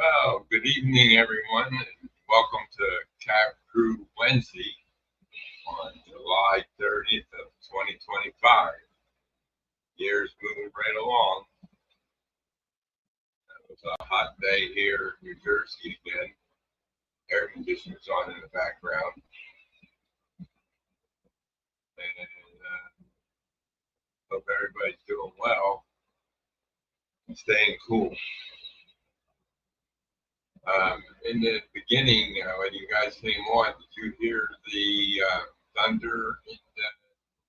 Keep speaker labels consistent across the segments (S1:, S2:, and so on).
S1: Well, good evening, everyone, and welcome to Cab Crew Wednesday on July 30th of 2025. Year's moving right along. It was a hot day here in New Jersey again. Air conditioners on in the background, and hope everybody's doing well and staying cool. In the beginning, when you guys came on, did you hear the thunder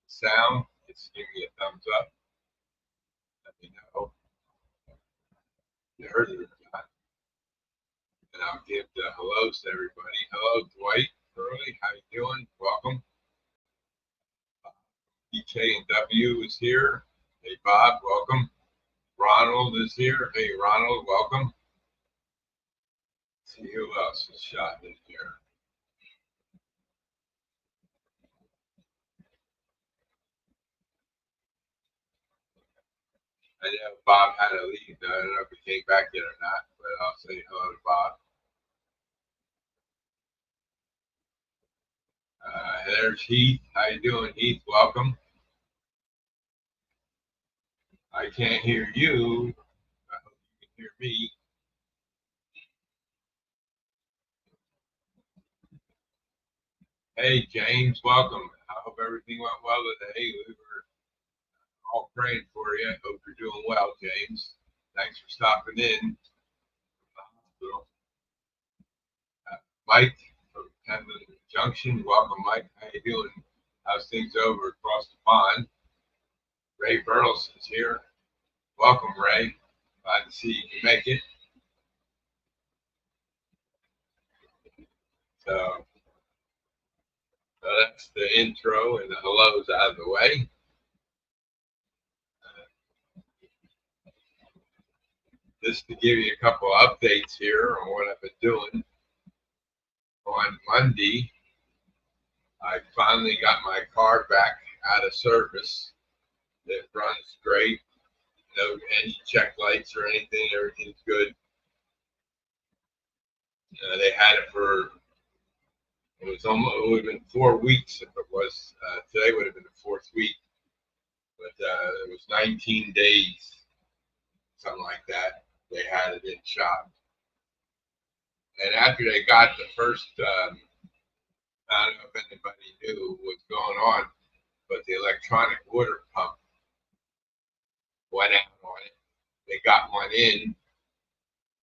S1: sound? Just give me a thumbs up. Let me know if you heard it or not. And I'll give the hellos to everybody. Hello, Dwight Curley. How you doing? Welcome. PK and W is here. Hey, Bob, welcome. Ronald is here. Hey, Ronald, welcome. Let's see who else is shot in here. I know Bob had to leave. I don't know if he came back yet or not, but I'll say hello to Bob. There's Heath. How you doing, Heath? Welcome. I can't hear you. I hope you can hear me. Hey, James, welcome. I hope everything went well today. We were all praying for you. Hope you're doing well, James. Thanks for stopping in from the hospital. Mike from Penland Junction, welcome, Mike. How you doing? How's things over across the pond? Ray Burleson's here. Welcome, Ray. Glad to see you can make it. So that's the intro and the hellos out of the way. Just to give you a couple of updates here on what I've been doing. On Monday, I finally got my car back out of service. It runs great. No any check lights or anything. Everything's good. They had it for, it would have been 4 weeks if it was, today would have been the fourth week, but it was 19 days, something like that. They had it in shop. And after they got the first, I don't know if anybody knew what's going on, but the electronic water pump went out on it. They got one in,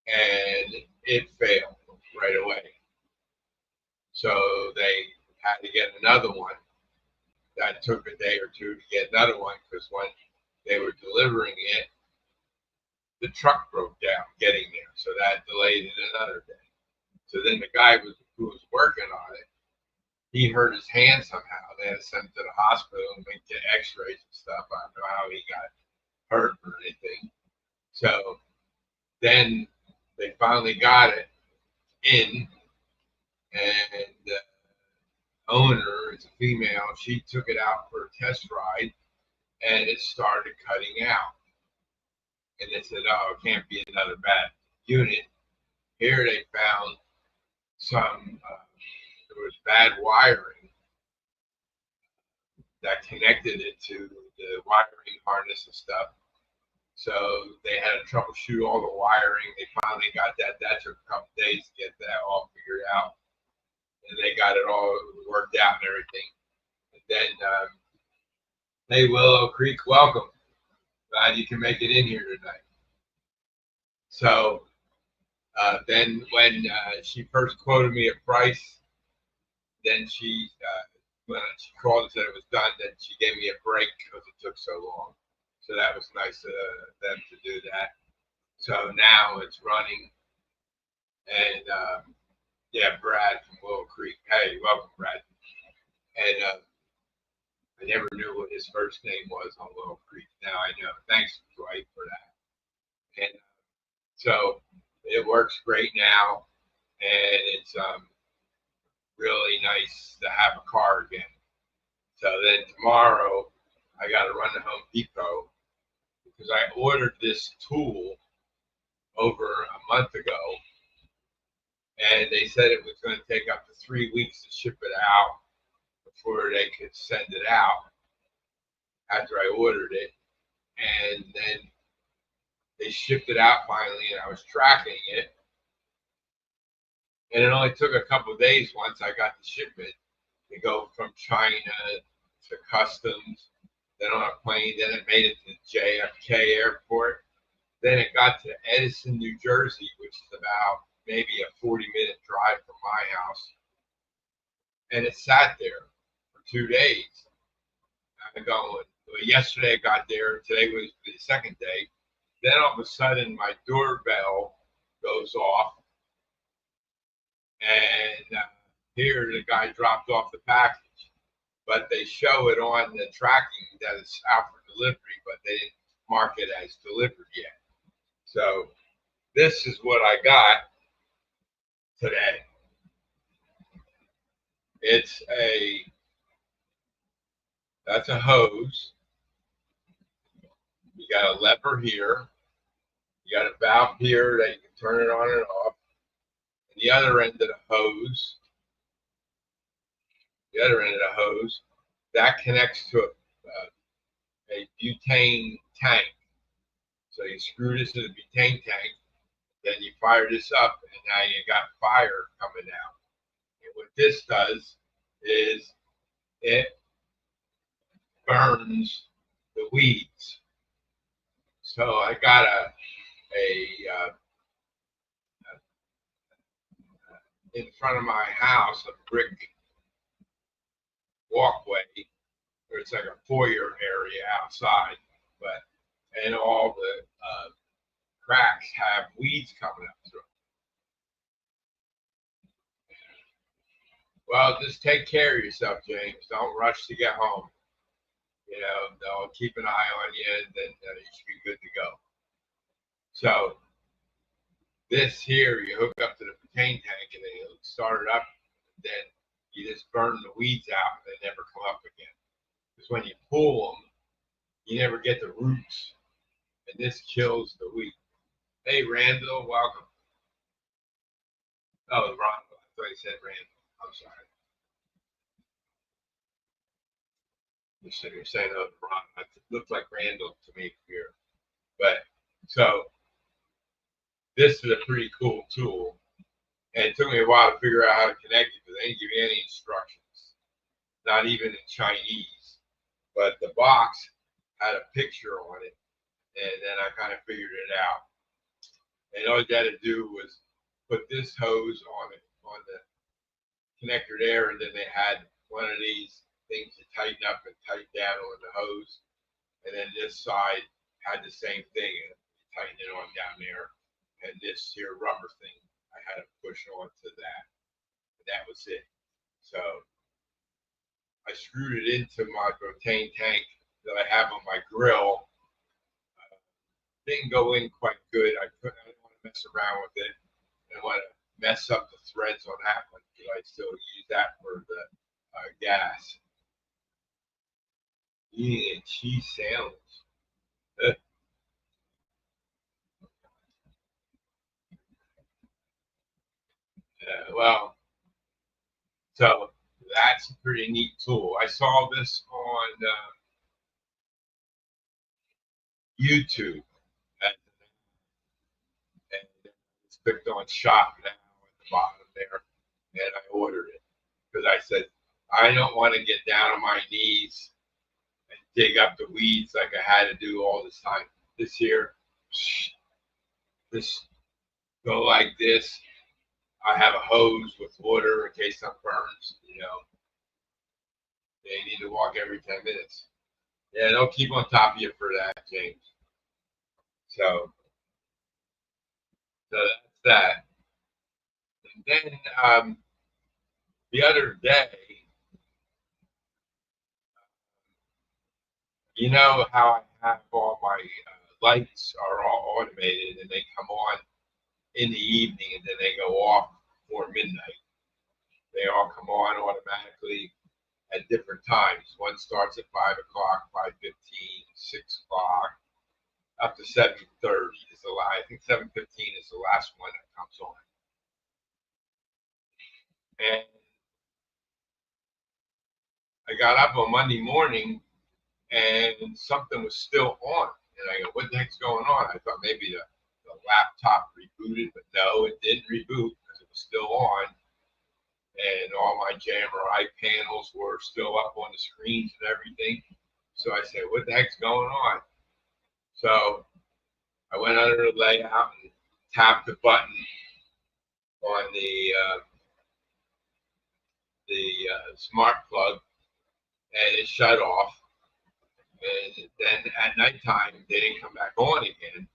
S1: and it failed right away. So they had to get another one. That took a day or two to get another one because when they were delivering it, the truck broke down getting there. So that delayed it another day. So then the guy who was working on it, he hurt his hand somehow. They had to send him to the hospital and make the x-rays and stuff. I don't know how he got hurt or anything. So then they finally got it in, and the owner is a female. She took it out for a test ride, and it started cutting out. And they said, "Oh, it can't be another bad unit." Here they found some. There was bad wiring that connected it to the wiring harness and stuff. So they had to troubleshoot all the wiring. They finally got that. That took a couple days to get that all figured out. And they got it all worked out and everything. And then, hey, Willow Creek, welcome. Glad you can make it in here tonight. So then when she first quoted me a price, then when she called and said it was done, then she gave me a break because it took so long. So that was nice of them to do that. So now it's running. And yeah, Brad from Willow Creek. Hey, welcome, Brad. And I never knew what his first name was on Willow Creek. Now I know. Thanks, Dwight, for that. And so it works great now. And it's really nice to have a car again. So then tomorrow, I got to run to Home Depot because I ordered this tool over a month ago, and they said it was going to take up to 3 weeks to ship it out before they could send it out after I ordered it. And then they shipped it out finally, and I was tracking it. And it only took a couple of days once I got the shipment to go from China to customs, then on a plane, then it made it to JFK Airport. Then it got to Edison, New Jersey, which is about maybe a 40-minute drive from my house. And it sat there for 2 days. I'm going, well, yesterday I got there, today was the second day. Then all of a sudden my doorbell goes off, and here the guy dropped off the package. But they show it on the tracking that it's out for delivery, but they didn't mark it as delivered yet. So this is what I got today. That's a hose. You got a lever here. You got a valve here that you can turn it on and off. And the other end of the hose, that connects to a butane tank. So you screw this to the butane tank, then you fire this up, and now you got fire coming out. And what this does is it burns the weeds. So I got in front of my house, a brick walkway, or it's like a foyer area outside, and all the cracks have weeds coming up through. Well, just take care of yourself, James. Don't rush to get home. They'll keep an eye on you, and then you should be good to go. So this here, you hook up to the butane tank, and then you start it up, and then you just burn the weeds out, and they never come up again. Because when you pull them, you never get the roots, and this kills the weed. Hey, Randall, welcome. Oh, Ron, I thought he said Randall. I'm sorry. You're saying, oh, Ron. It looked like Randall to me here. But so this is a pretty cool tool. And it took me a while to figure out how to connect it because they didn't give me any instructions, not even in Chinese. But the box had a picture on it, and then I kind of figured it out. And all you had to do was put this hose on the connector there, and then they had one of these things to tighten up and tighten down on the hose. And then this side had the same thing, and tighten it on down there. And this here rubber thing, I had to push onto that. And that was it. So I screwed it into my propane tank that I have on my grill. Didn't go in quite good. I didn't want to mess around with it. I didn't want to mess up the threads on that one because I still use that for the gas. Eating a cheese sandwich. Well, so that's a pretty neat tool. I saw this on YouTube, and it's clicked on shop now at the bottom there, and I ordered it because I said I don't want to get down on my knees and dig up the weeds like I had to do all this time. This year, just go like this. I have a hose with water in case something burns. They need to walk every 10 minutes. Yeah, they'll keep on top of you for that, James. So that's that. And then the other day, you know how I have all my lights are all automated and they come on in the evening and then they go off before midnight. They all come on automatically at different times. One starts at 5 o'clock, 5:15, 6 o'clock, up to 7:30 is the last. I think 7:15 is the last one that comes on. And I got up on Monday morning and something was still on. And I go, what the heck's going on? I thought maybe the laptop rebooted, but no, it didn't reboot because it was still on. And all my JMRI panels were still up on the screens and everything. So I said, what the heck's going on? So I went under the layout and tapped the button on the smart plug, and it shut off. And then at nighttime, they didn't come back on again.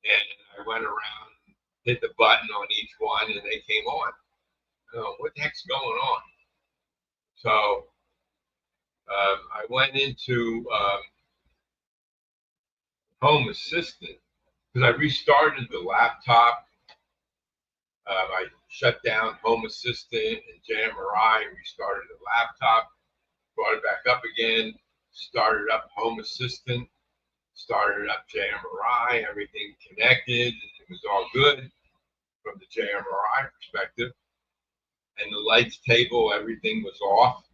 S1: And I went around, hit the button on each one, and they came on. Oh, what the heck's going on? So I went into Home Assistant because I restarted the laptop. I shut down Home Assistant and JMRI, restarted the laptop, brought it back up again, started up Home Assistant, started up JMRI, everything connected, it was all good from the JMRI perspective. And the lights table, everything was off.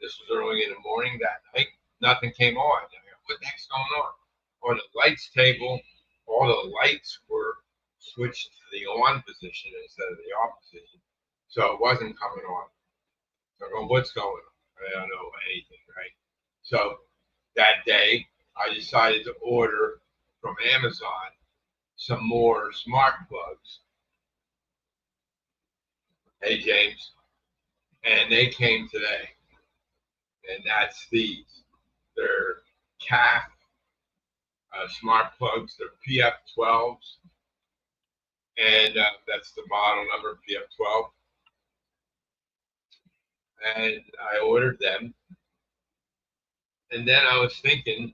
S1: This was early in the morning that night. Nothing came on. I go, what the heck's going on? On the lights table, all the lights were switched to the on position instead of the off position. So it wasn't coming on. So I go, what's going on? I don't know anything, right? So that day, I decided to order from Amazon some more smart plugs. Hey, James. And they came today. And that's these. They're CAF smart plugs. They're PF12s. And that's the model number, PF12. And I ordered them. And then I was thinking,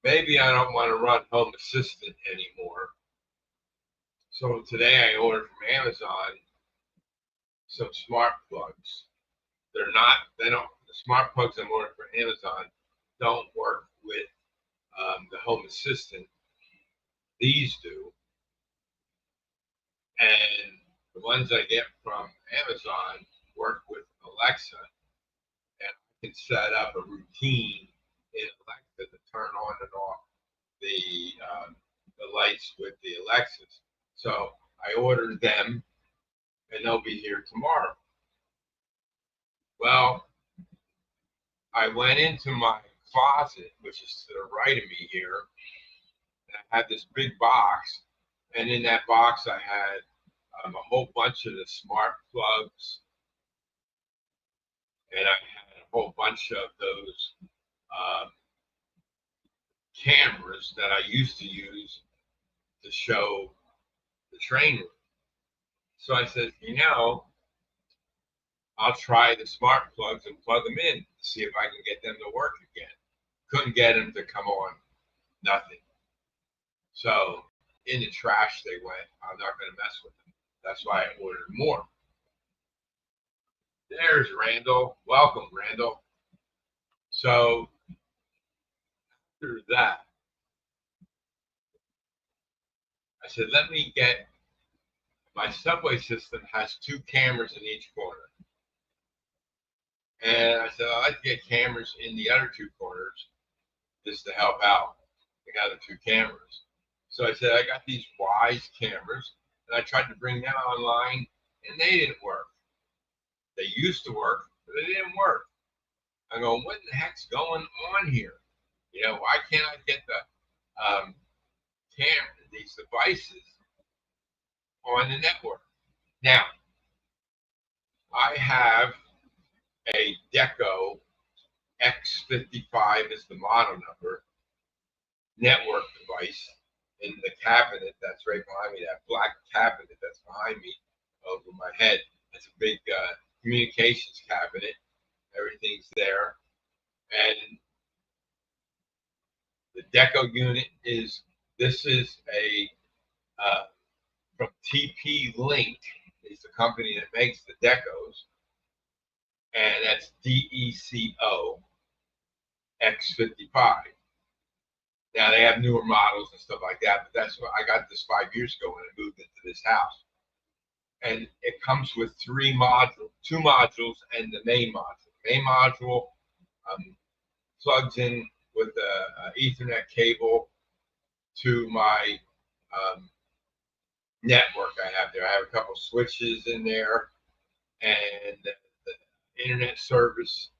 S1: maybe I don't want to run Home Assistant anymore. So today I ordered from Amazon some smart plugs. The smart plugs I'm ordering from Amazon don't work with the Home Assistant. These do. And the ones I get from Amazon work with Alexa. And I can set up a routine in Alexa to turn on and off the lights with the Alexas. So I ordered them, and they'll be here tomorrow. Well, I went into my closet, which is to the right of me here, and I had this big box, and in that box I had a whole bunch of the smart plugs, and I had a whole bunch of those cameras that I used to use to show the train room. So I said, I'll try the smart plugs and plug them in to see if I can get them to work again. Couldn't get them to come on, nothing. So in the trash they went. I'm not going to mess with them. That's why I ordered more. There's Randall. Welcome, Randall. So after that, I said, let me get, my subway system has 2 cameras in each corner. And I said, I'd like to get cameras in the other 2 corners just to help out the other 2 cameras. So I said, I got these Wise cameras, and I tried to bring them online, and they didn't work. They used to work, but they didn't work. I'm going, what the heck's going on here? Why can't I get the these devices on the network? Now, I have a Deco X55 is the model number network device in the cabinet that's right behind me, that black cabinet that's behind me over my head. It's a big communications cabinet. Everything's there. And the Deco unit this is a from TP Link is the company that makes the Decos, and that's DECO X55. Now they have newer models and stuff like that, but that's what I got this 5 years ago when I moved into this house. and it comes with three modules, two modules, and the main module. The main module plugs in with a Ethernet cable to my network I have there. I have a couple switches in there, and the internet service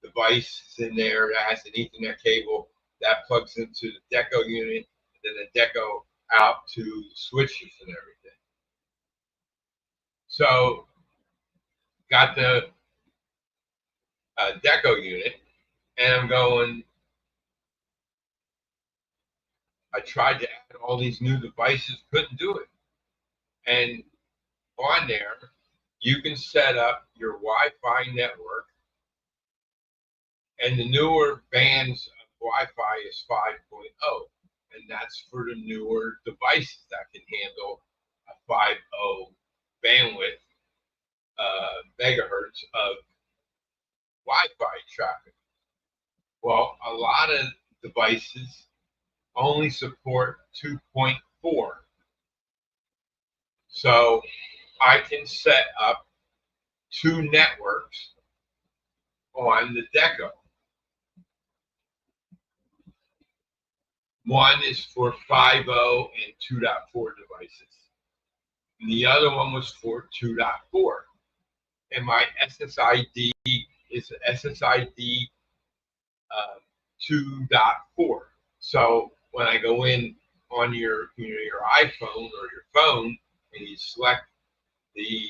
S1: device is in there that has an Ethernet cable that plugs into the deco unit, and then the deco out to the switches and everything. So got the deco unit, and I'm going. I tried to add all these new devices, couldn't do it. And on there, you can set up your Wi-Fi network, and the newer bands of Wi-Fi is 5.0, and that's for the newer devices that can handle a 5.0 bandwidth megahertz of Wi-Fi traffic. Well, a lot of devices only support 2.4. So I can set up two networks on the deco. One is for 5.0 and 2.4 devices. And the other one was for 2.4. And my SSID is SSID 2.4. So when I go in on your iPhone or your phone and you select the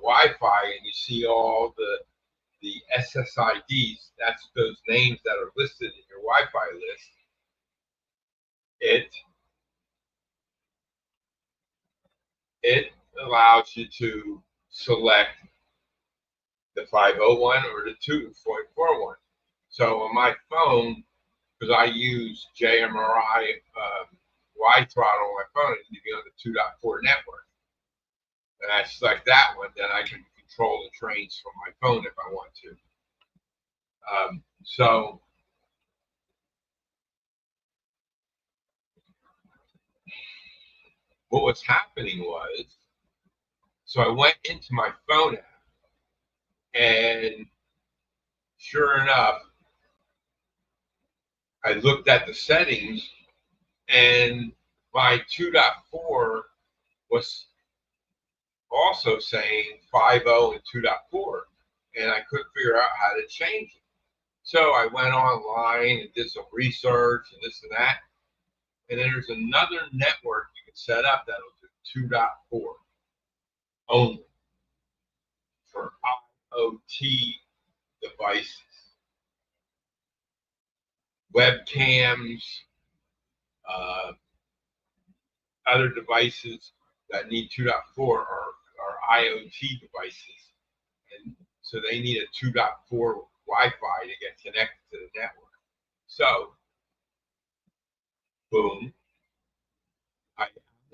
S1: Wi-Fi and you see all the SSIDs, that's those names that are listed in your Wi-Fi list. It allows you to select the 501 or the 2.41. So on my phone, because I use JMRI wide throttle on my phone, it needs to be on the 2.4 network. And I select that one, then I can control the trains from my phone if I want to. So what was happening was, so I went into my phone app, and sure enough, I looked at the settings, and my 2.4 was also saying 5.0 and 2.4, and I couldn't figure out how to change it. So I went online and did some research and this and that, and then there's another network you can set up that'll do 2.4 only for IoT devices, webcams, other devices that need 2.4 are IoT devices, and so they need a 2.4 Wi-Fi to get connected to the network. So, boom, I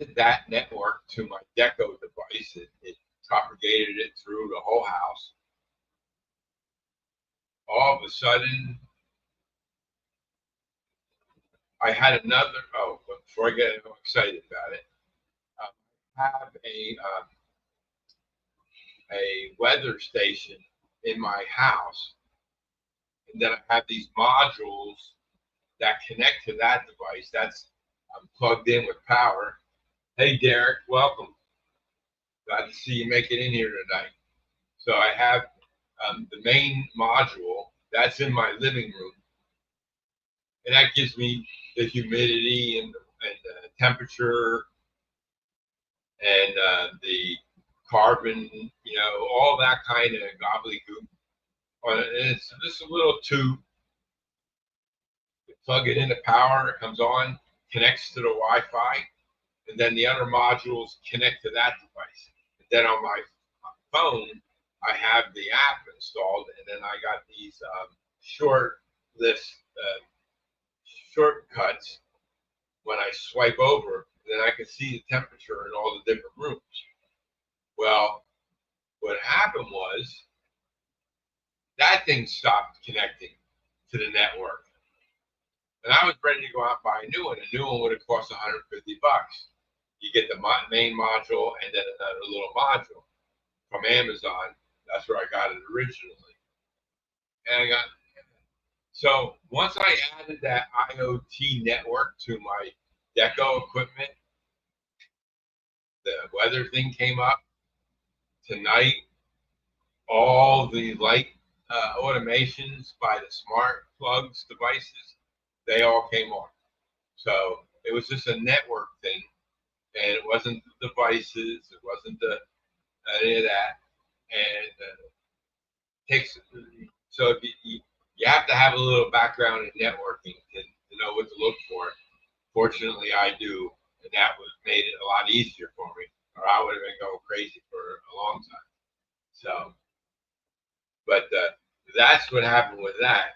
S1: added that network to my deco device. It propagated it through the whole house. All of a sudden, I had another. Oh, but before I get excited about it, I have a weather station in my house, and then I have these modules that connect to that device. That's plugged in with power. Hey, Derek, welcome. Glad to see you make it in here tonight. So I have the main module that's in my living room, and that gives me the humidity and the temperature and the carbon, all that kind of gobbledygook. And it's just a little tube. You plug it into power, it comes on, connects to the Wi-Fi, and then the other modules connect to that device. And then on my phone, I have the app installed, and then I got these shortcuts. When I swipe over, then I can see the temperature in all the different rooms. Well, what happened was that thing stopped connecting to the network, and I was ready to go out and buy a new one. A new one would have cost $150. You get the main module and then another little module. from Amazon. That's where I got it originally. And I got, so once I added that IoT network to my deco equipment, the weather thing came up. Tonight, all the light automations by the smart plugs devices, they all came on. So it was just a network thing, and it wasn't the devices, it wasn't any of that. And takes so if you have to have a little background in networking to know what to look for. Fortunately, I do, and that made it a lot easier for me, or I would have been going crazy for a long time. So, but that's what happened with that.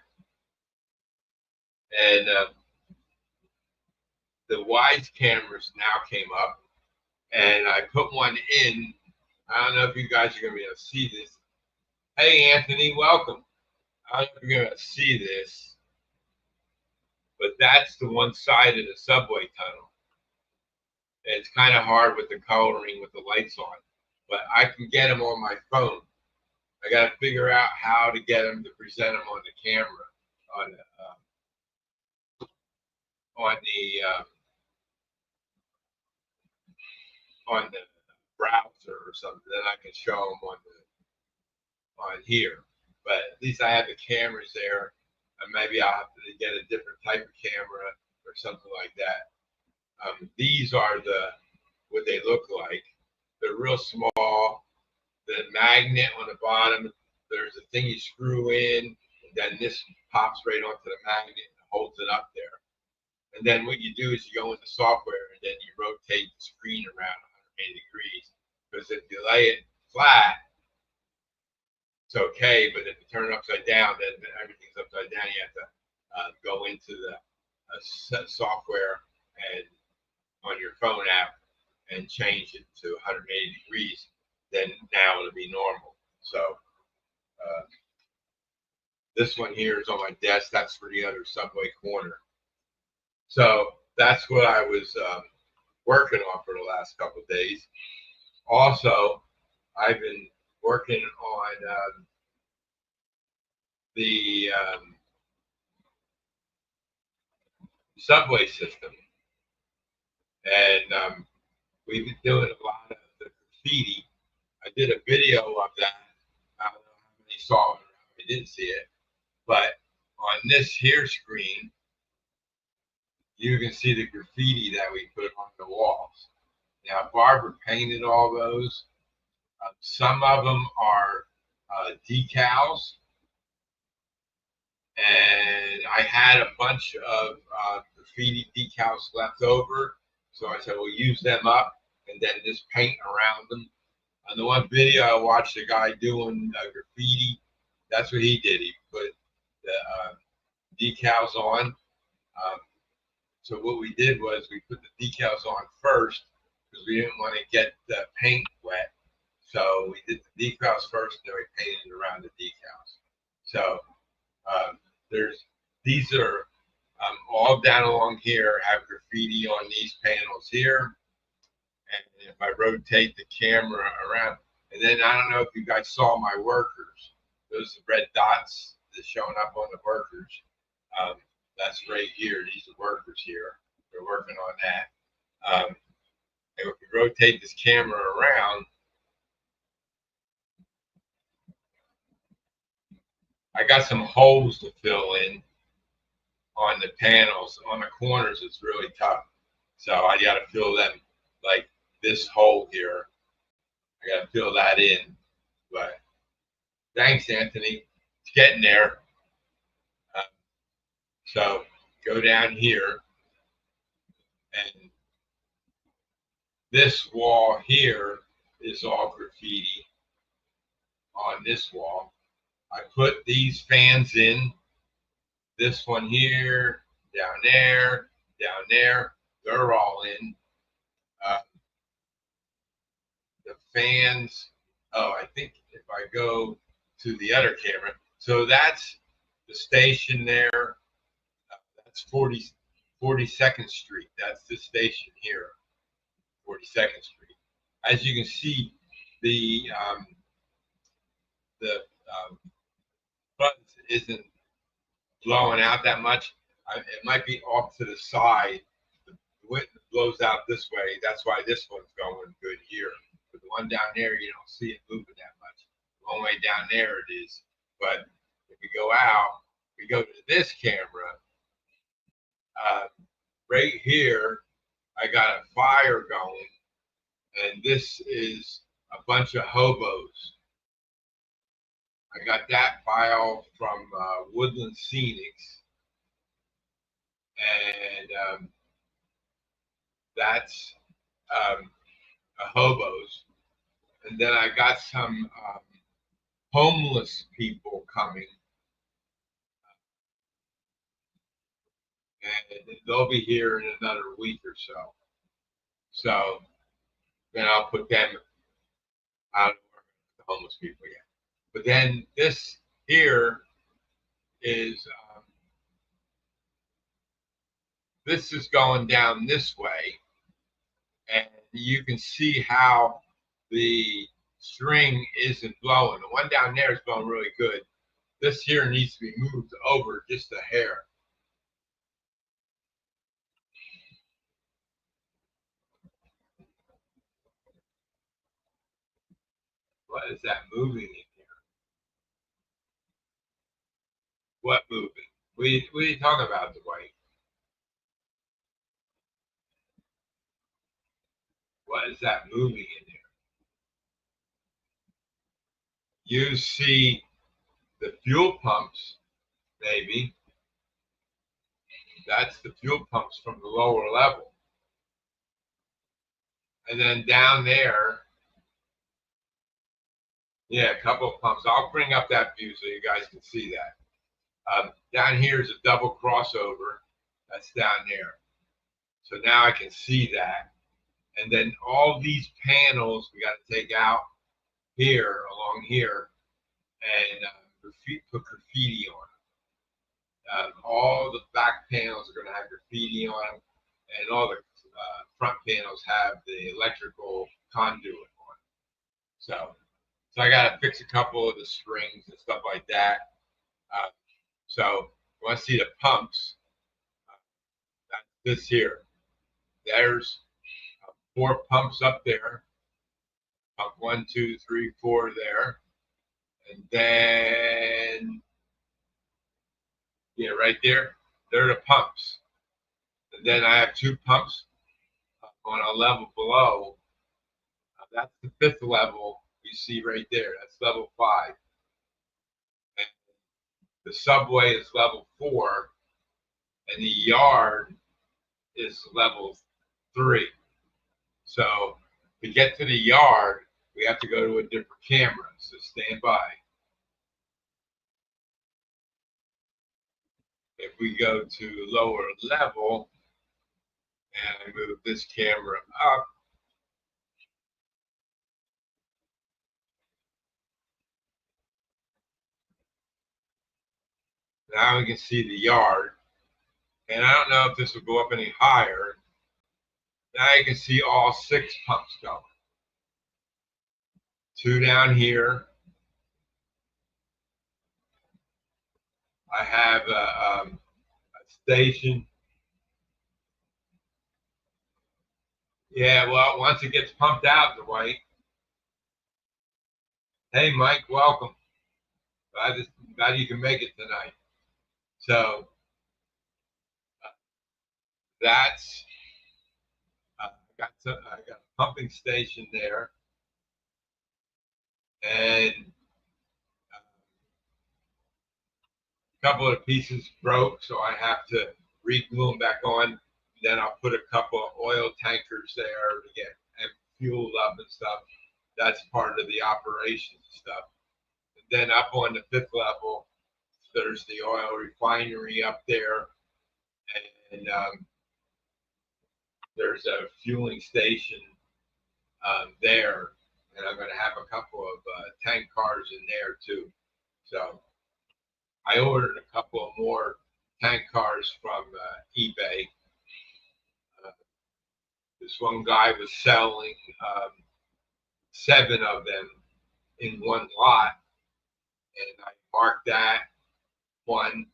S1: And the Wise cameras now came up, and I put one in. I don't know if you guys are going to be able to see this. Hey, Anthony, welcome. I don't know if you're going to see this, but that's the one side of the subway tunnel. It's kind of hard with the coloring with the lights on, but I can get them on my phone. I got to figure out how to get them to present them on the camera, on the browser or something. Then I can show them on here. But at least I have the cameras there, and maybe I'll have to get a different type of camera or something like that. These are what they look like. They're real small. The magnet on the bottom, there's a thing you screw in, and then this pops right onto the magnet and holds it up there. And then what you do is you go into software, and then you rotate the screen around 180 degrees. Because if you lay it flat, it's okay, but if you turn it upside down, then everything's upside down. You have to go into the software and on your phone app and change it to 180 degrees. Then now it'll be normal. So this one here is on my desk. That's for the other subway corner. So that's what I was working on for the last couple of days. Also, I've been working on the subway system, and we've been doing a lot of the graffiti. I did a video of that. I don't know how many saw it or how many didn't see it, but on this here screen, you can see the graffiti that we put on the walls. Now, Barbara painted all those. Some of them are decals, and I had a bunch of graffiti decals left over, so I said we'll use them up and then just paint around them. On the one video I watched a guy doing graffiti, that's what he did. He put the decals on. So what we did was we put the decals on first because we didn't want to get the paint wet. So we did the decals first, and then we painted around the decals. So these are all down along here have graffiti on these panels here. And if I rotate the camera around, and then I don't know if you guys saw my workers. Those red dots that's showing up on the workers. That's right here. These are workers here. They're working on that. And if we rotate this camera around, I got some holes to fill in on the panels. On the corners, it's really tough. So I got to fill them, like this hole here. I got to fill that in. But thanks, Anthony. It's getting there. So go down here, and this wall here is all graffiti on this wall. I put these fans in, this one here, down there, they're all in. The fans, I think if I go to the other camera, so that's the station there. That's 42nd Street. That's the station here, 42nd Street. As you can see, the the buzz isn't blowing out that much. It might be off to the side. The wind blows out this way. That's why this one's going good here. But the one down there, you don't see it moving that much. The long way down there it is. But if we go out, we go to this camera. Right here, I got a fire going, and this is a bunch of hobos. I got that file from Woodland Scenics, and that's hobos. And then I got some homeless people coming, and they'll be here in another week or so. So then I'll put them out of the homeless people yet. But then this here is this is going down this way, and you can see how the string isn't blowing. The one down there is blowing really good. This here needs to be moved over just a hair. What is that moving in here? What moving? What are you talking about, Dwight? What is that moving in here? You see the fuel pumps, maybe. That's the fuel pumps from the lower level. And then down there, yeah, a couple of pumps. I'll bring up that view so you guys can see that. Down here is a double crossover. That's down there. So now I can see that. And then all these panels we got to take out here, along here, and put graffiti on them. All the back panels are going to have graffiti on them, and all the front panels have the electrical conduit on them. So I got to fix a couple of the strings and stuff like that. So you want to see the pumps. That's this here. There's 4 pumps up there. Pump 1, 2, 3, 4 there. And then, yeah, right there, they're the pumps. And then I have 2 pumps on a level below. That's the 5th level you see right there. That's level 5. And the subway is level 4. And the yard is level 3. So to get to the yard, we have to go to a different camera. So stand by. If we go to lower level and I move this camera up, now we can see the yard. And I don't know if this will go up any higher. Now you can see all 6 pumps going. 2 down here. I have a station. Yeah, well, once it gets pumped out, Dwight. Hey, Mike, welcome. Glad you can make it tonight. So that's I got a pumping station there, and a couple of pieces broke, so I have to re-glue them back on. Then I'll put a couple of oil tankers there to get fueled up and stuff. That's part of the operation stuff. And then up on the 5th level, there's the oil refinery up there, and there's a fueling station there, and I'm going to have a couple of tank cars in there too. So I ordered a couple of more tank cars from eBay. This one guy was selling 7 of them in one lot, and I marked that one.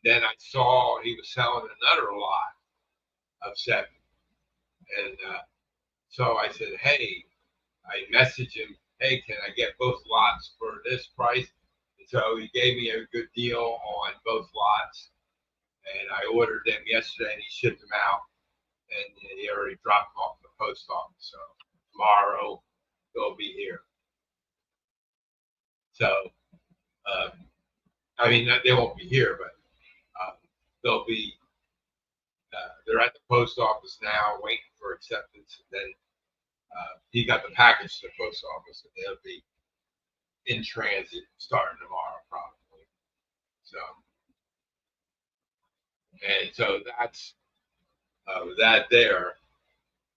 S1: Then I saw he was selling another lot of 7, and so I said, "Hey," I messaged him, "Hey, can I get both lots for this price?" And so he gave me a good deal on both lots, and I ordered them yesterday, and he shipped them out, and he already dropped them off at the post office. So tomorrow they'll be here. So I mean, they won't be here, but they'll be. They're at the post office now, waiting for acceptance. And then he got the package to the post office, and they'll be in transit starting tomorrow, probably. So, and so that's that there.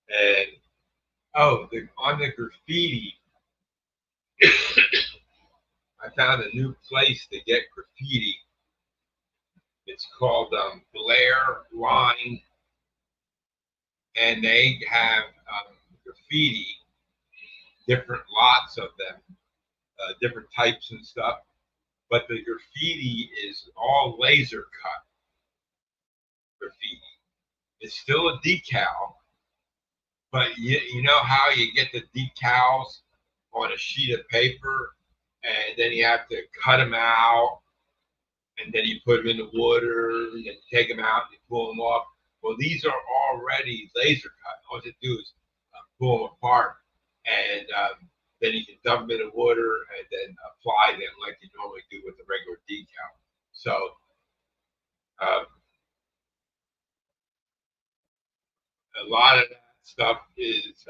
S1: And on the graffiti, I found a new place to get graffiti. It's called Blair Line, and they have graffiti, different lots of them, different types and stuff. But the graffiti is all laser cut graffiti. It's still a decal, but you know how you get the decals on a sheet of paper, and then you have to cut them out, and then you put them in the water, and you take them out, and you pull them off. Well, these are already laser cut. All you do is pull them apart, and then you can dump them in the water and then apply them like you normally do with a regular decal. So a lot of that stuff is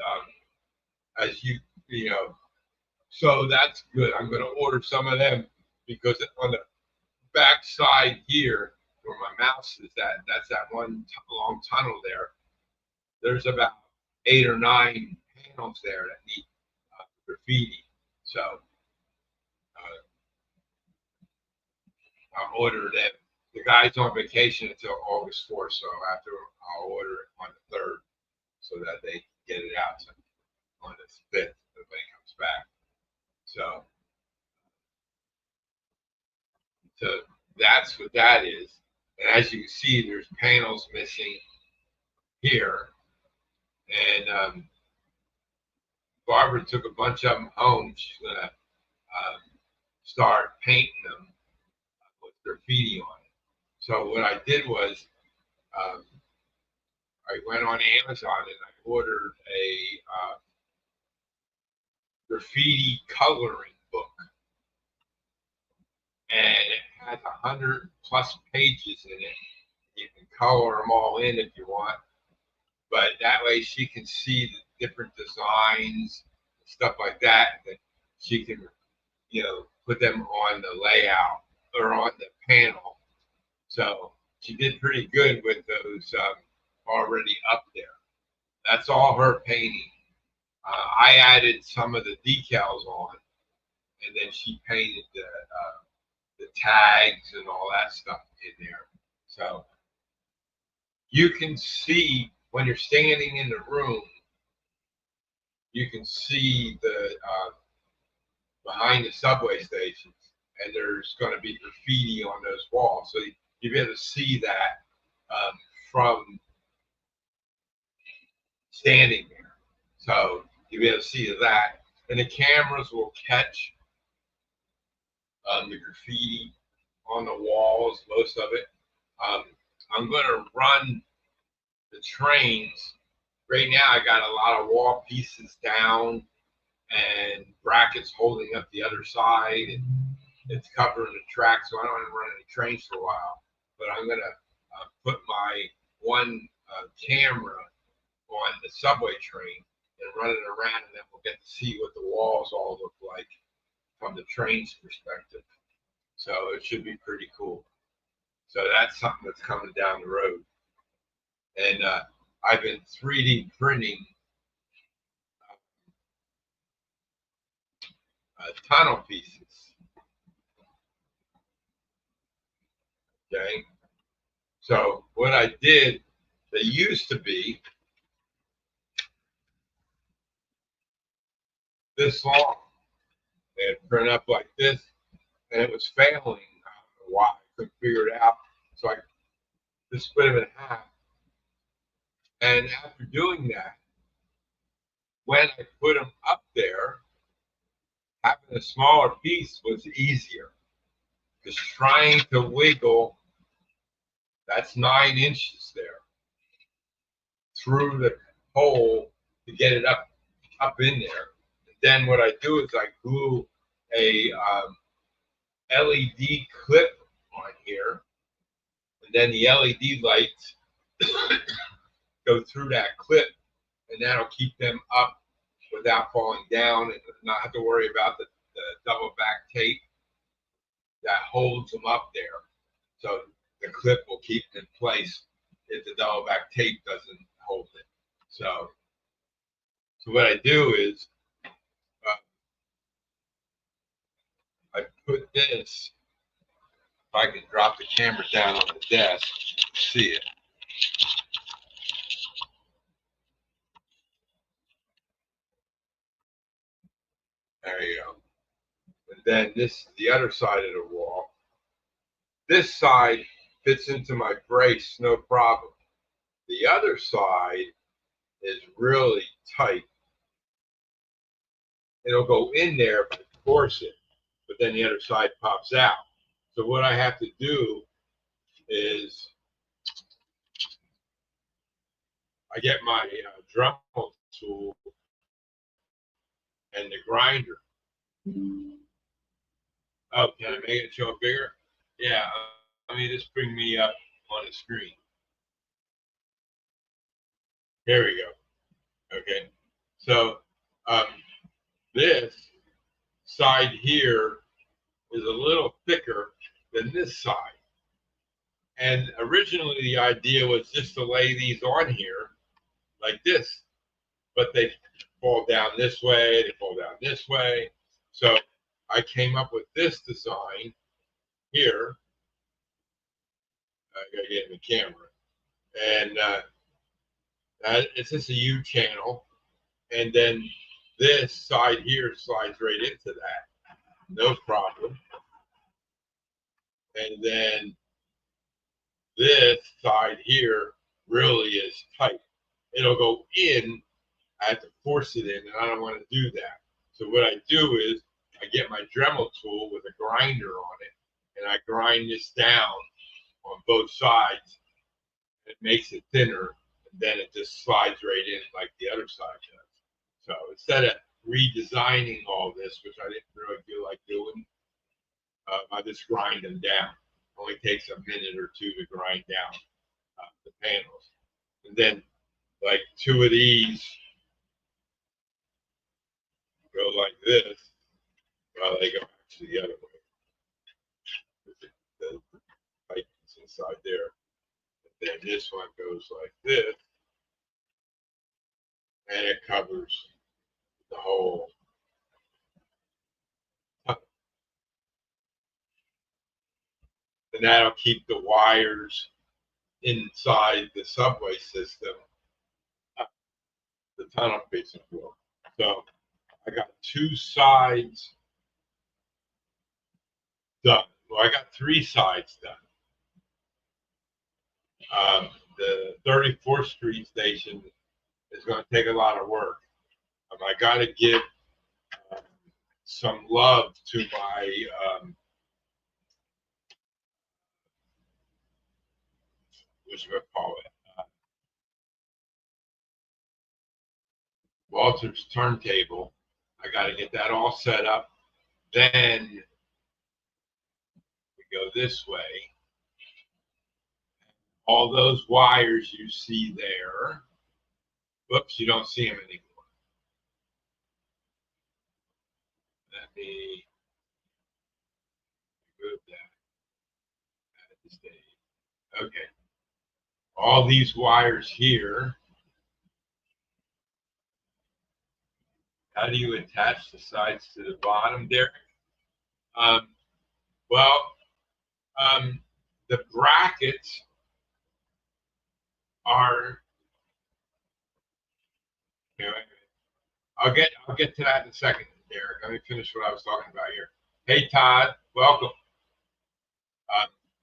S1: as you know. So that's good. I'm going to order some of them because on the back side here, where my mouse is at, that's that one long tunnel there. There's about 8 or 9 panels there that need graffiti. So I'll order them. The guy's on vacation until August 4th, so I'll order it on the 3rd so that they can get it out on the 5th when he comes back. So that's what that is. And as you can see, there's panels missing here. And Barbara took a bunch of them home. She's going to start painting them with graffiti on it. So what I did was I went on Amazon and I ordered a graffiti coloring book. And it has 100+ pages in it. You can color them all in if you want, but that way she can see the different designs, stuff like that, that she can, put them on the layout or on the panel. So she did pretty good with those already up there. That's all her painting. I added some of the decals on, and then she painted the tags and all that stuff in there. So you can see when you're standing in the room, you can see the behind the subway stations, and there's going to be graffiti on those walls. So you'll be able to see that from standing there. So you'll be able to see that, and the cameras will catch the graffiti on the walls, most of it. I'm going to run the trains. Right now, I got a lot of wall pieces down and brackets holding up the other side, and it's covering the track, so I don't want to run any trains for a while. But I'm going to put my one camera on the subway train and run it around, and then we'll get to see what the walls all look like from the train's perspective. So it should be pretty cool. So that's something that's coming down the road. And I've been 3D printing tunnel pieces. Okay. So what I did, they used to be this long. They'd print up like this, and it was failing. I don't know why. I couldn't figure it out. So I just split them in half. And after doing that, when I put them up there, having a smaller piece was easier. Because trying to wiggle, that's 9 inches there, through the hole to get it up in there. And then what I do is I glue a LED clip on here, and then the LED lights go through that clip, and that'll keep them up without falling down, and not have to worry about the double back tape that holds them up there. So the clip will keep in place if the double back tape doesn't hold it. So what I do is I put this, if I can drop the camera down on the desk, see it. There you go. And then this, the other side of the wall. This side fits into my brace, no problem. The other side is really tight. It'll go in there if I force it, but then the other side pops out. So what I have to do is I get my Dremel tool and the grinder. Oh, can I make it show up bigger? Yeah, let me just bring me up on the screen. Here we go. Okay, so this side here is a little thicker than this side. And originally the idea was just to lay these on here like this, but they fall down this way, they fall down this way. So I came up with this design here. I gotta get in the camera. And it's just a U channel. And then this side here slides right into that. No problem. And then this side here really is tight. It'll go in. I have to force it in, and I don't want to do that. So what I do is I get my Dremel tool with a grinder on it, and I grind this down on both sides. It makes it thinner, and then it just slides right in like the other side does. So instead of redesigning all this, which I didn't really feel like doing, I just grind them down. It only takes a minute or two to grind down the panels. And then like 2 of these go like this, while they go actually the other way. The pipe is inside there. And then this one goes like this, and it covers the whole. And that'll keep the wires inside the subway system, the tunnel facing floor. So I got 2 sides done. Well, I got 3 sides done. The 34th Street station is going to take a lot of work. I got to give some love to my what you call it, Walter's turntable. I got to get that all set up. Then we go this way. All those wires you see there, whoops, you don't see them anymore. Let me move that at the stage. Okay. All these wires here. How do you attach the sides to the bottom, Derek? The brackets are. Anyway, I'll get to that in a second, Derek. Let me finish what I was talking about here. Hey, Todd. welcome.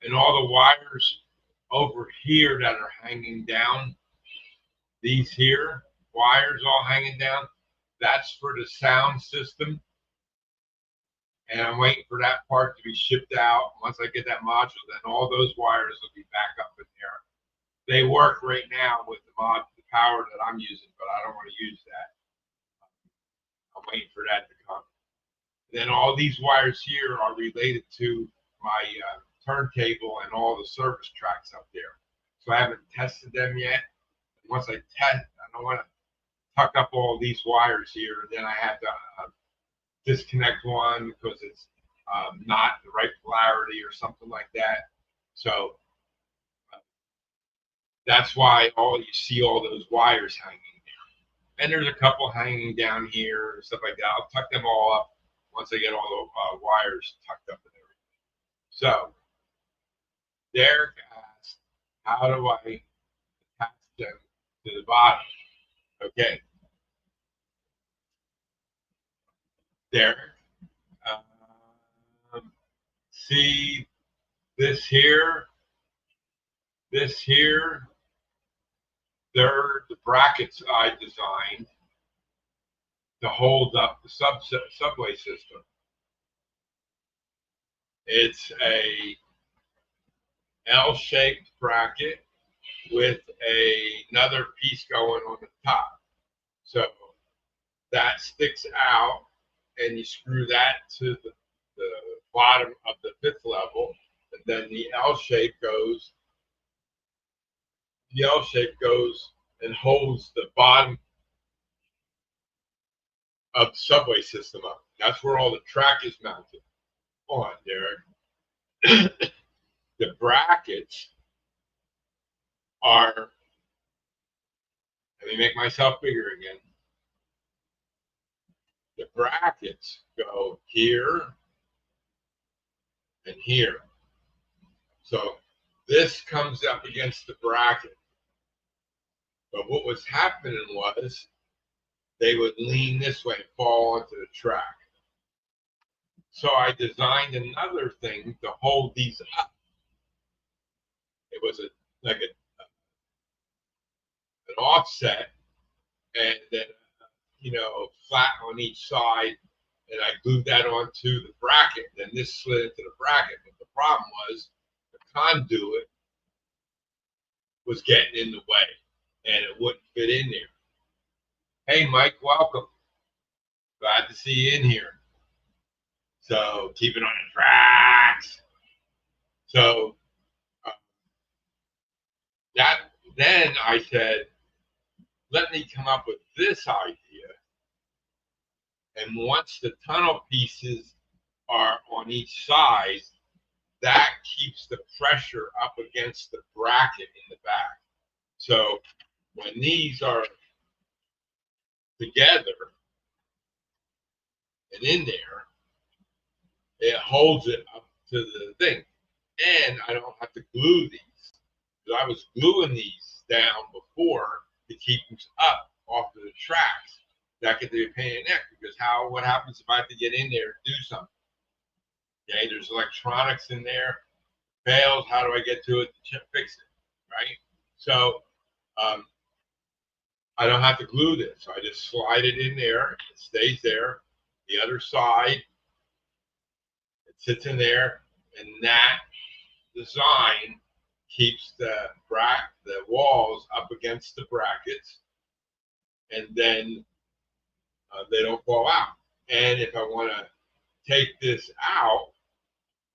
S1: And all the wires over here that are hanging down, these here wires all hanging down, that's for the sound system. And I'm waiting for that part to be shipped out. Once I get that module, then all those wires will be back up in there. They work right now with the power that I'm using, but I don't want to use that. I'm waiting for that to come. Then all these wires here are related to my turntable and all the service tracks up there. So I haven't tested them yet. Once I test, I don't want to tuck up all these wires here, and then I have to disconnect one because it's not the right polarity or something like that. So that's why you see all those wires hanging there. And there's a couple hanging down here and stuff like that. I'll tuck them all up once I get all the wires tucked up and everything. So Derek asked, how do I attach them to the bottom? Okay. Derek, see this here, they're the brackets I designed to hold up the subway system. It's a L-shaped bracket with another piece going on the top. So that sticks out, and you screw that to the bottom of the fifth level, and then the L-shape goes and holds the bottom of the subway system up. That's where all the track is mounted on, Derek. The brackets are, let me make myself bigger again. The brackets go here and here. So this comes up against the bracket. But what was happening was they would lean this way and fall onto the track. So I designed another thing to hold these up. It was like an offset, and then flat on each side, and I glued that onto the bracket. Then this slid into the bracket. But the problem was the conduit was getting in the way, and it wouldn't fit in there. Hey, Mike, welcome. Glad to see you in here. So keep it on the tracks. So then I said, let me come up with this idea. And once the tunnel pieces are on each side, that keeps the pressure up against the bracket in the back. So when these are together and in there, it holds it up to the thing. And I don't have to glue these. Because I was gluing these down before to keep them up off of the tracks. That could be a pain in the neck, because what happens if I have to get in there and do something? Okay, there's electronics in there. Fails, how do I get to it to fix it, right? So I don't have to glue this. I just slide it in there. It stays there. The other side, it sits in there, and that design keeps the walls up against the brackets, and then they don't fall out. And if I want to take this out,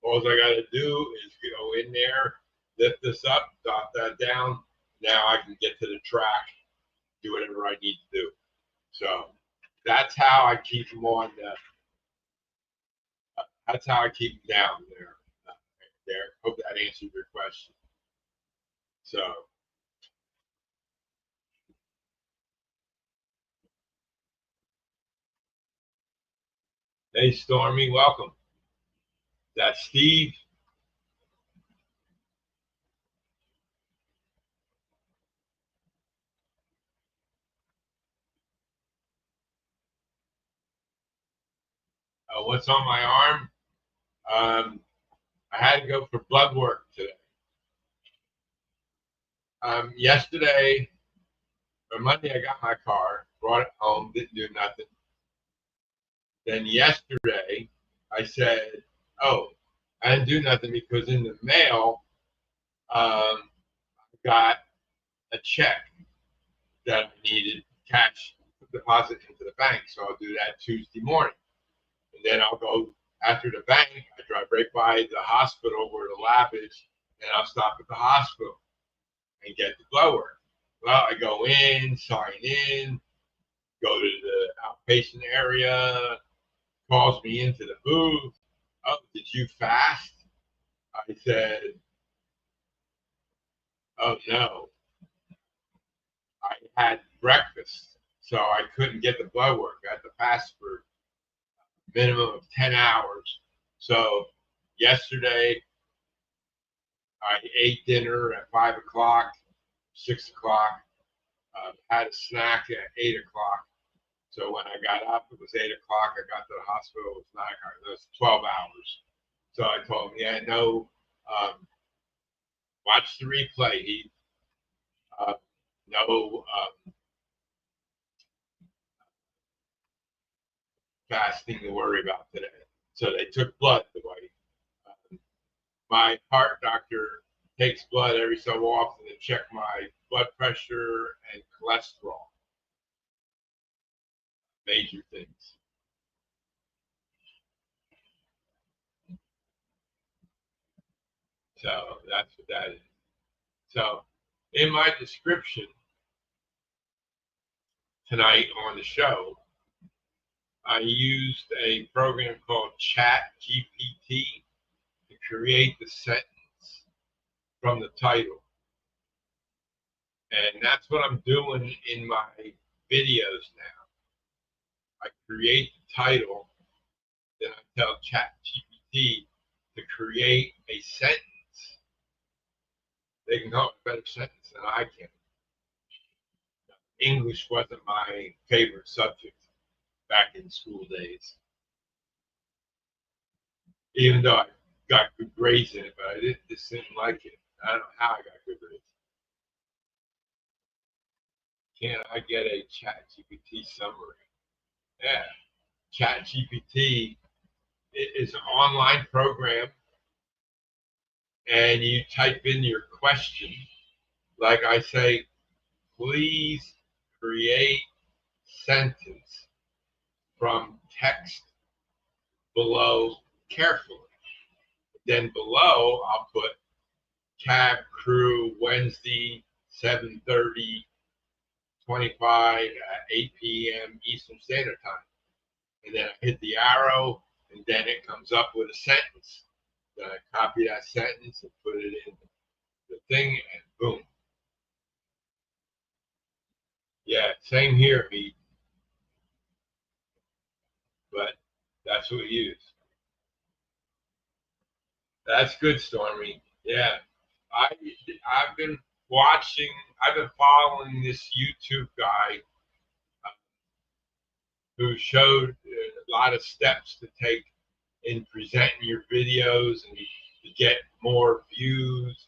S1: all I got to do is go in there, lift this up, dot that down. Now I can get to the track, do whatever I need to do. So that's how I keep them on that's how I keep them down there. Hope that answered your question. So hey, Stormy, welcome. That's Steve. What's on my arm? I had to go for blood work today. Yesterday or Monday, I got my car, brought it home, didn't do nothing. Then yesterday, I said, "Oh, I didn't do nothing because in the mail, I got a check that I needed cash deposit into the bank, so I'll do that Tuesday morning. And then I'll go after the bank. I drive right by the hospital where the lab is, and I'll stop at the hospital and get the blood work. Well, I go in, sign in, go to the outpatient area, calls me into the booth. Oh, did you fast? I said, oh no, I had breakfast, so I couldn't get the blood work. I had to fast for a minimum of 10 hours. So yesterday, I ate dinner at 5 o'clock, 6 o'clock, had a snack at 8 o'clock. So when I got up, it was 8 o'clock. I got to the hospital, it was 9 o'clock. It was 12 hours. So I told him, yeah, no, watch the replay. No fasting to worry about today. So they took blood away. My heart doctor takes blood every so often to check my blood pressure and cholesterol. Major things. So that's what that is. So in my description tonight on the show, I used a program called Chat GPT to create the sentence from the title. And that's what I'm doing in my videos now. I create the title, then I tell Chat GPT to create a sentence. They can come up with a better sentence than I can. English wasn't my favorite subject back in school days. Even though I got good grades in it, but I just didn't like it. I don't know how I got good grades. Can I get a Chat GPT summary? Yeah. Chat GPT is an online program, and you type in your question. Like I say, please create sentence from text below carefully. Then below, I'll put cab crew Wednesday, 7:30, 25 at 8 p.m. Eastern Standard Time. And then I hit the arrow, and then it comes up with a sentence. Then I copy that sentence and put it in the thing, and boom. Yeah, same here, Pete. But that's what we use. That's good, Stormy. Yeah, I've been watching. I've been following this YouTube guy who showed a lot of steps to take in presenting your videos and to get more views,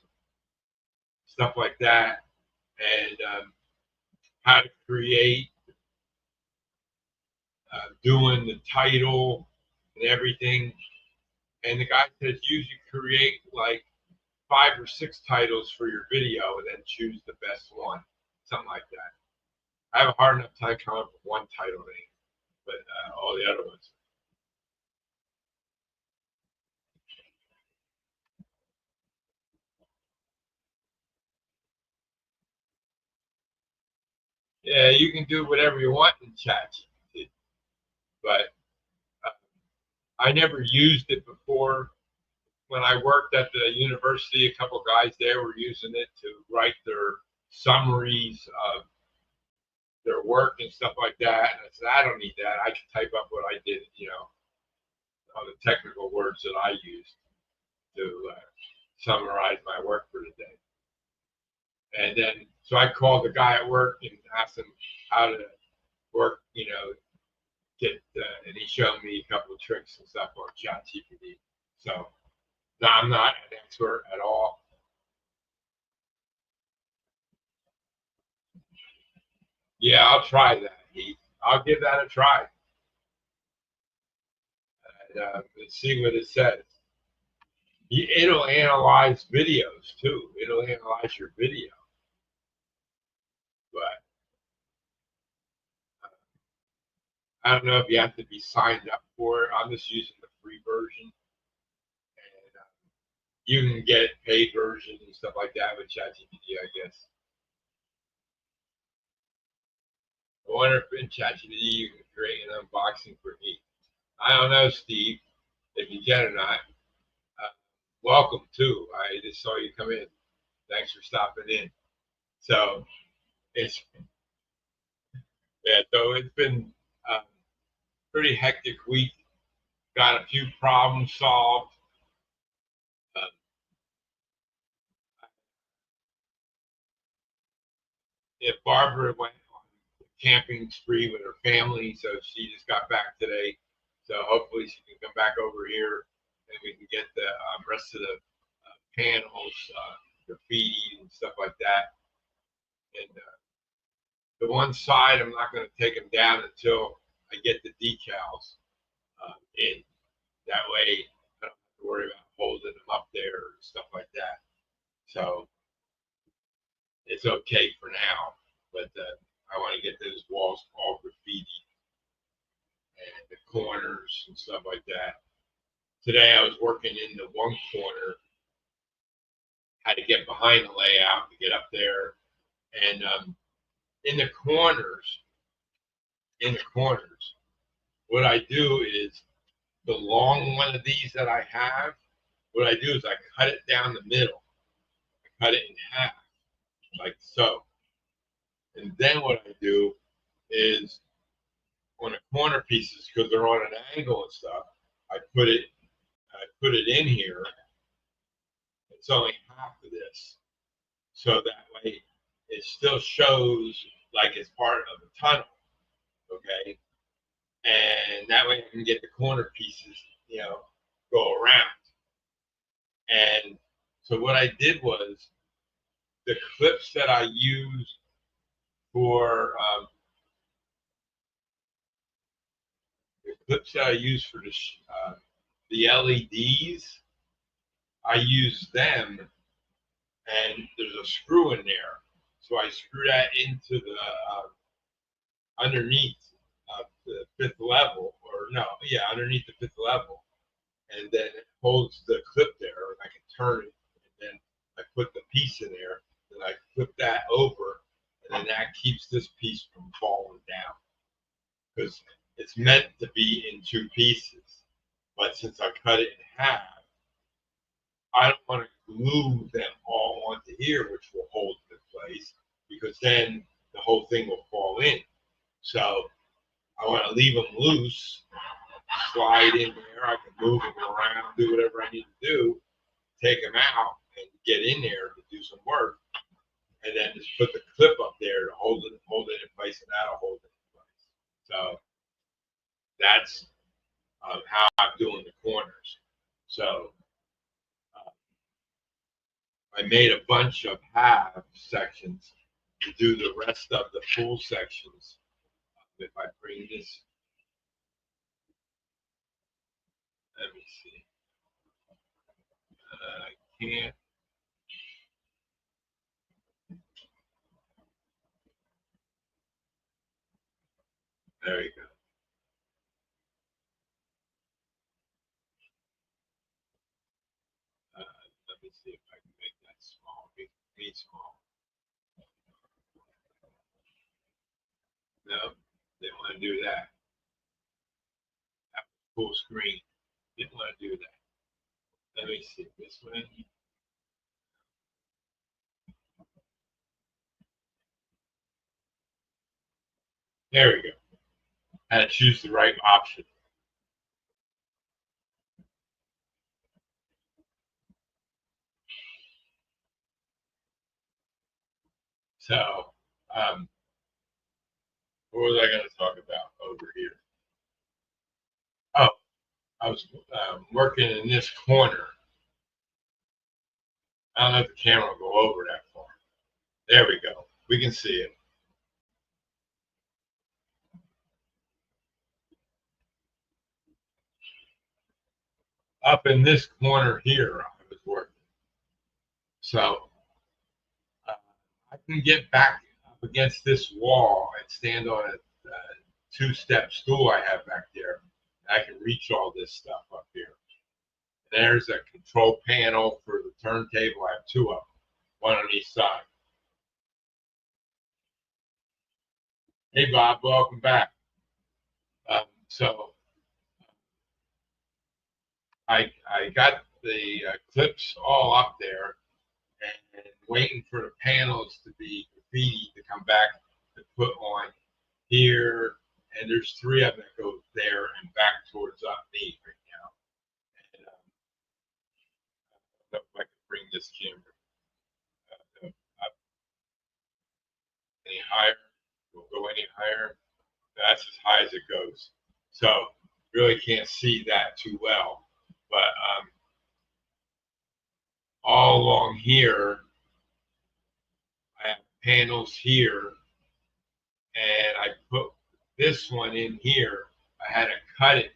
S1: stuff like that, and how to create, doing the title and everything. And the guy says usually create like 5 or 6 titles for your video and then choose the best one, something like that. I have a hard enough time coming up with one title name, but all the other ones. Yeah, you can do whatever you want in ChatGPT, but I never used it before. When I worked at the university, a couple of guys there were using it to write their summaries of their work and stuff like that. And I said, I don't need that. I can type up what I did, all the technical words that I used to summarize my work for the day. And then, so I called the guy at work and asked him how to work, and he showed me a couple of tricks and stuff on ChatGPT. So, no, I'm not an expert at all. Yeah, I'll try that, Heath. I'll give that a try and see what it says. It'll analyze videos too. It'll analyze your video, but I don't know if you have to be signed up for it. I'm just using the free version, and you can get paid versions and stuff like that with ChatGPT, I guess. I wonder if in ChatGPT you can create an unboxing for me. I don't know, Steve, if you can or not. Uh, Welcome too. I just saw you come in. Thanks for stopping in. So it's yeah. So it's been a pretty hectic week. Got a few problems solved. Uh, if Barbara went on a camping spree with her family, so she just got back today. So hopefully she can come back over here and we can get the rest of the panels, graffiti and stuff like that. And the one side, I'm not going to take them down until I get the decals in. That way, I don't have to worry about holding them up there and stuff like that. So it's okay for now, but I want to get those walls all graffiti and the corners and stuff like that. Today I was working in the one corner, had to get behind the layout to get up there, and in the corners, in the corners, what I do is the long one of these that I have. What I do is I cut it down the middle. I cut it in half, like so. And then what I do is on the corner pieces, because they're on an angle and stuff, I put it in here. It's only half of this, so that way it still shows like it's part of the tunnel. Okay, and that way I can get the corner pieces, go around. And so what I did was the clips that I used for the LEDs, I use them, and there's a screw in there, so I screw that into the underneath the fifth level, or no, yeah, underneath the fifth level, and then it holds the clip there, and I can turn it, and then I put the piece in there, and I flip that over, and then that keeps this piece from falling down, because it's meant to be in two pieces, but since I cut it in half, I don't want to glue them all onto here, which will hold it in place, because then the whole thing will fall in. So I want to leave them loose, slide in there. I can move them around, do whatever I need to do, take them out, and get in there to do some work, and then just put the clip up there to hold it in place, and that'll hold it in place. So that's how I'm doing the corners. So I made a bunch of half sections to do the rest of the full sections. If I bring this, let me see. I can't. There you go. Let me see if I can make that small. Be small. No, didn't want to do that. That was full screen. Didn't want to do that. Let me see this one. There we go. I had to choose the right option. So, what was I going to talk about over here? Oh, I was working in this corner. I don't know if the camera will go over that far. There we go. We can see it. Up in this corner here, I was working. So I can get back up against this wall and stand on a two-step stool I have back there. I can reach all this stuff up here. There's a control panel for the turntable. I have two of them, one on each side. Hey, Bob, welcome back. So I got the clips all up there and waiting for the panels to be graffiti to come back to put on here. And there's three of them that go there and back towards me right now. And I don't know if I can bring this camera up any higher. We'll go any higher. That's as high as it goes. So really can't see that too well. But all along here, I have panels here, and I put this one in here. I had to cut it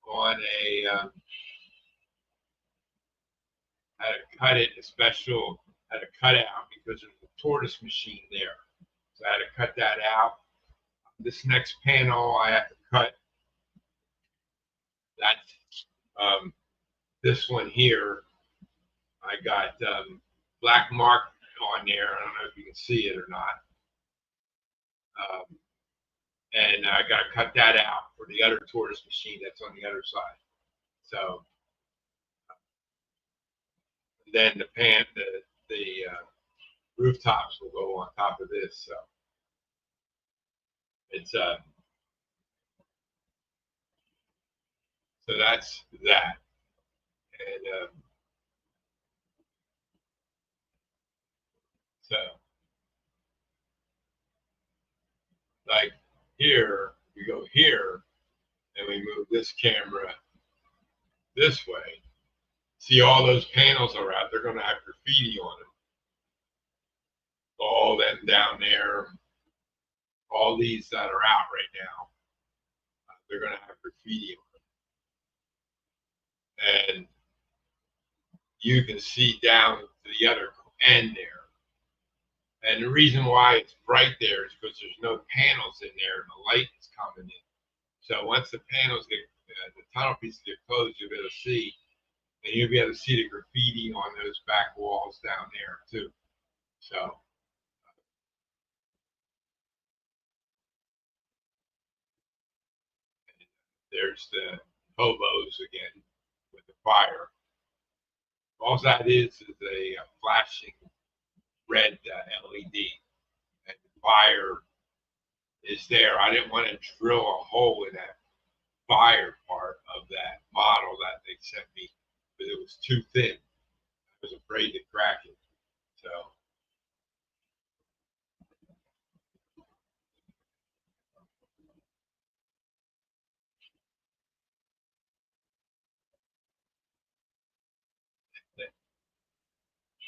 S1: on a special, had to cut out because there's a tortoise machine there. So I had to cut that out. This next panel I have to cut. That's this one here. I got black mark on there. I don't know if you can see it or not. And I got to cut that out for the other tortoise machine that's on the other side. So then the rooftops will go on top of this. So it's so that's that. And so like here, we go here, and we move this camera this way. See, all those panels are out. They're going to have graffiti on them. All them down there, all these that are out right now, they're going to have graffiti on them. And you can see down to the other end there. And the reason why it's bright there is because there's no panels in there and the light is coming in. So once the panels get, the tunnel pieces get closed, you'll be able to see, and you'll be able to see the graffiti on those back walls down there too. So there's the hobos again with the fire. All that is a flashing red LED, and the fire is there. I didn't want to drill a hole in that fire part of that model that they sent me, but it was too thin. I was afraid to crack it. So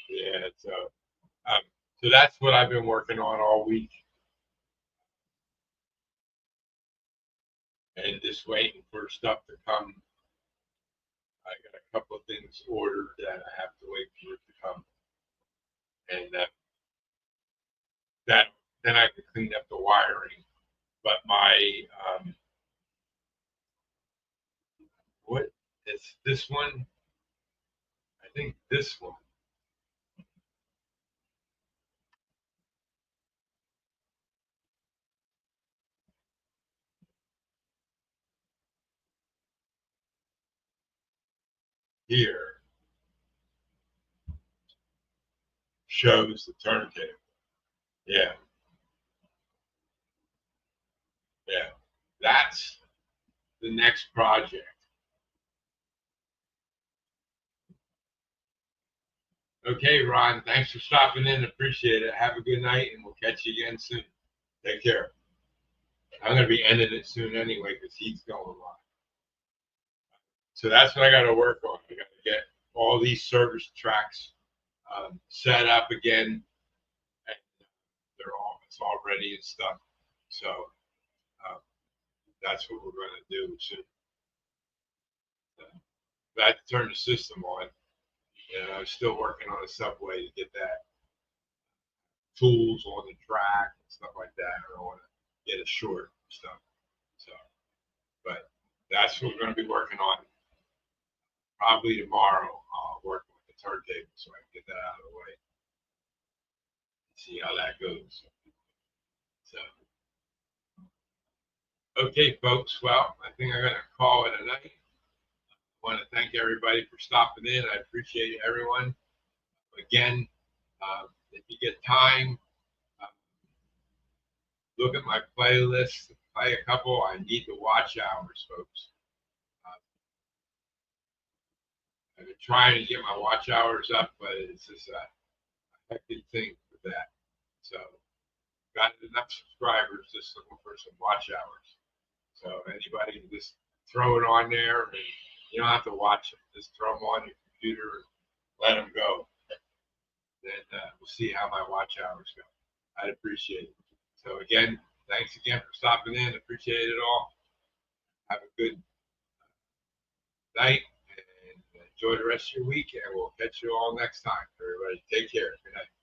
S1: yeah, so that's what I've been working on all week, and just waiting for stuff to come. I got a couple of things ordered that I have to wait for it to come, and that then I can clean up the wiring. But my what is this one? I think this one. Here shows the turntable. Yeah, yeah. That's the next project. Okay, Ron, thanks for stopping in. Appreciate it. Have a good night, and we'll catch you again soon. Take care. I'm going to be ending it soon anyway because he's going live. So that's what I got to work on. I got to get all these service tracks set up again, and it's all ready and stuff. So uh, that's what we're going to do soon. I had to turn the system on. And I'm still working on a subway to get that tools on the track and stuff like that. I don't want to get it short and stuff. So, but that's what we're going to be working on. Probably tomorrow, I'll work with the turntable so I can get that out of the way. See how that goes. So, okay, folks. Well, I think I'm going to call it a night. I want to thank everybody for stopping in. I appreciate everyone. Again, if you get time, uh, look at my playlist, play a couple. I need the watch hours, folks. I've been trying to get my watch hours up, but it's just a hectic thing with that. So, got enough subscribers just looking for some watch hours. So, anybody can just throw it on there, and you don't have to watch them. Just throw them on your computer and let them go. Then we'll see how my watch hours go. I'd appreciate it. So, again, thanks again for stopping in. Appreciate it all. Have a good night and enjoy the rest of your week. And we'll catch you all next time. Everybody, take care. Good night.